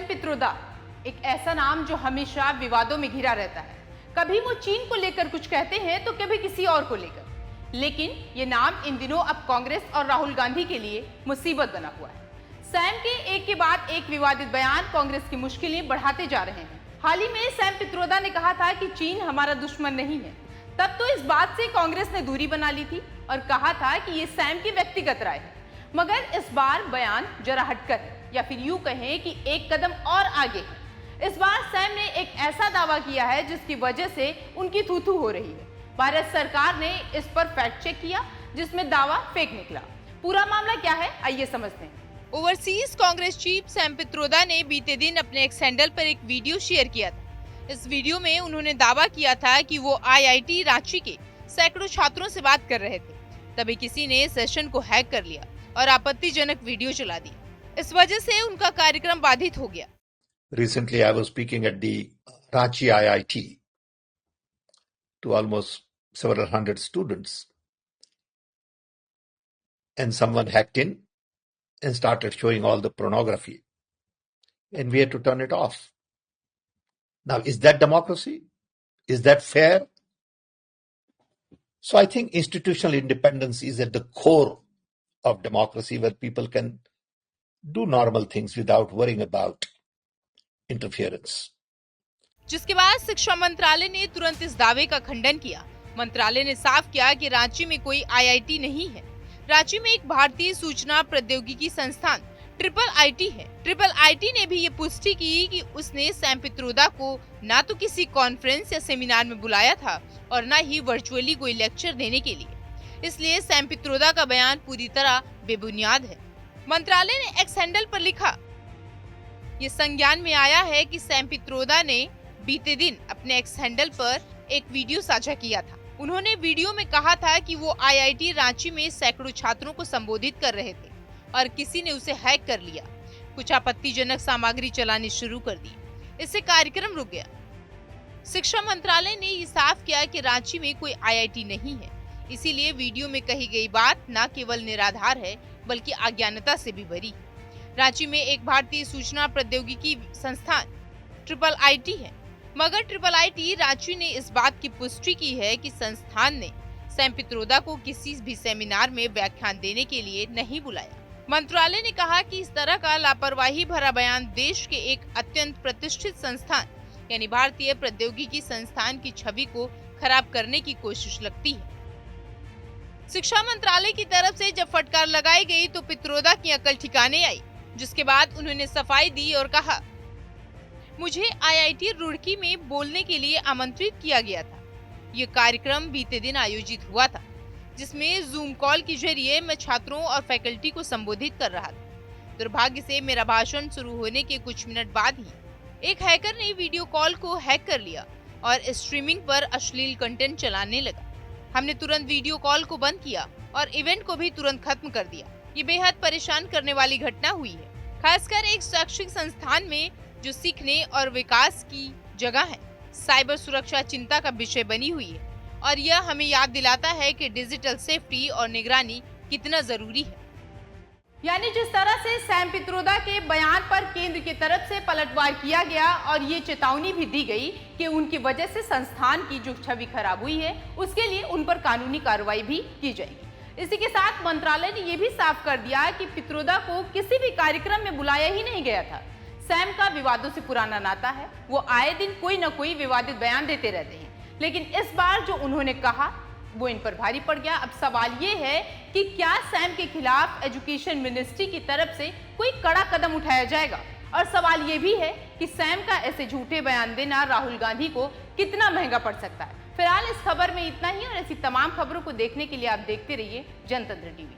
पित्रोदा एक ऐसा नाम जो हमेशा विवादों में घिरा रहता है। कभी वो चीन को लेकर कुछ कहते हैं तो कभी किसी और को लेकर। लेकिन ये नाम इन दिनों अब कांग्रेस और राहुल गांधी के लिए मुसीबत बना हुआ है। सैम के एक के बाद एक विवादित बयान कांग्रेस की मुश्किलें बढ़ाते जा रहे हैं। हाल ही में सैम पित्रोदा ने कहा था कि चीन हमारा दुश्मन नहीं है। तब तो इस बात से कांग्रेस ने दूरी बना ली थी और कहा था कि ये सैम की व्यक्तिगत राय है। मगर इस बार बयान जरा हटकर है, या फिर यूं कहें कि एक कदम और आगे है। इस बार सैम ने एक ऐसा दावा किया है जिसकी वजह से उनकी थू-थू हो रही है। भारत सरकार ने इस पर फैक्ट चेक किया जिसमें दावा फेक निकला। पूरा मामला क्या है, आइए समझते हैं। Overseas Congress chief Sam Pitroda ने बीते दिन अपने एक्स हैंडल पर एक वीडियो शेयर किया था। इस वीडियो में उन्होंने दावा किया था कि वो आईआईटी रांची के सैकड़ों छात्रों से बात कर रहे थे। तभी किसी ने सेशन को हैक कर लिया और आपत्तिजनक वीडियो चला दी। इस वजह से उनका कार्यक्रम बाधित हो गया। Recently, I was speaking at the Ranchi IIT to almost several hundred students, and someone hacked in and started showing all the pornography, and we had to turn it off. Now, is that democracy? Is that fair? So I think institutional independence is at the core of democracy, where people can do normal things without worrying about interference. जिसके बाद शिक्षा मंत्रालय ने तुरंत इस दावे का खंडन किया। मंत्रालय ने साफ किया कि रांची में कोई आईआईटी नहीं है। रांची में एक भारतीय सूचना प्रौद्योगिकी संस्थान ट्रिपल आईटी है। ट्रिपल आईटी ने भी ये पुष्टि की कि उसने सैम पित्रोदा को ना तो किसी कॉन्फ्रेंस या सेमिनार में बुलाया था और ना ही वर्चुअली कोई लेक्चर देने के लिए। इसलिए सैम पित्रोदा का बयान पूरी तरह बेबुनियाद है। मंत्रालय ने एक्स हैंडल पर लिखा, ये संज्ञान में आया है कि सैम पित्रोदा ने बीते दिन अपने एक्स हैंडल पर एक वीडियो साझा किया था। उन्होंने वीडियो में कहा था कि वो आईआईटी रांची में सैकड़ों छात्रों को संबोधित कर रहे थे और किसी ने उसे हैक कर लिया। कुछ आपत्तिजनक सामग्री चलानी शुरू कर दी। इससे कार्यक्रम रुक गया। शिक्षा मंत्रालय ने ये साफ किया कि रांची में कोई आईआईटी नहीं है। इसीलिए वीडियो में कही गई बात न केवल निराधार है बल्कि अज्ञानता से भी भरी। रांची में एक भारतीय सूचना प्रौद्योगिकी संस्थान ट्रिपल आईटी है, मगर ट्रिपल आईटी रांची ने इस बात की पुष्टि की है कि संस्थान ने सैम पित्रोदा को किसी भी सेमिनार में व्याख्यान देने के लिए नहीं बुलाया। मंत्रालय ने कहा कि इस तरह का लापरवाही भरा बयान देश के एक अत्यंत प्रतिष्ठित संस्थान यानी भारतीय प्रौद्योगिकी संस्थान की छवि को खराब करने की कोशिश लगती है। शिक्षा मंत्रालय की तरफ से जब फटकार लगाई गई तो पित्रोदा की अकल ठिकाने आई, जिसके बाद उन्होंने सफाई दी और कहा, मुझे आईआईटी रुड़की में बोलने के लिए आमंत्रित किया गया था। ये कार्यक्रम बीते दिन आयोजित हुआ था, जिसमें जूम कॉल के जरिए मैं छात्रों और फैकल्टी को संबोधित कर रहा था। दुर्भाग्य से मेरा भाषण शुरू होने के कुछ मिनट बाद ही एक हैकर ने वीडियो कॉल को हैक कर लिया और स्ट्रीमिंग पर अश्लील कंटेंट चलाने लगा। हमने तुरंत वीडियो कॉल को बंद किया और इवेंट को भी तुरंत खत्म कर दिया। ये बेहद परेशान करने वाली घटना हुई है, खासकर एक शैक्षिक संस्थान में जो सीखने और विकास की जगह है। साइबर सुरक्षा चिंता का विषय बनी हुई है और यह हमें याद दिलाता है कि डिजिटल सेफ्टी और निगरानी कितना जरूरी है। यानी जिस तरह से सैम पित्रोदा के बयान पर केंद्र की तरफ से पलटवार किया गया और ये चेतावनी भी दी गई कि उनकी वजह से संस्थान की जो छवि खराब हुई है उसके लिए उन पर कानूनी कार्रवाई भी की जाएगी। इसी के साथ मंत्रालय ने यह भी साफ कर दिया कि पित्रोदा को किसी भी कार्यक्रम में बुलाया ही नहीं गया था। सैम का विवादों से पुराना नाता है, वो आए दिन कोई न कोई विवादित बयान देते रहते हैं, लेकिन इस बार जो उन्होंने कहा वो इन पर भारी पड़ गया। अब सवाल ये है कि क्या सैम के खिलाफ एजुकेशन मिनिस्ट्री की तरफ से कोई कड़ा कदम उठाया जाएगा, और सवाल ये भी है कि सैम का ऐसे झूठे बयान देना राहुल गांधी को कितना महंगा पड़ सकता है। फिलहाल इस खबर में इतना ही, और ऐसी तमाम खबरों को देखने के लिए आप देखते रहिए जनतंत्र टीवी।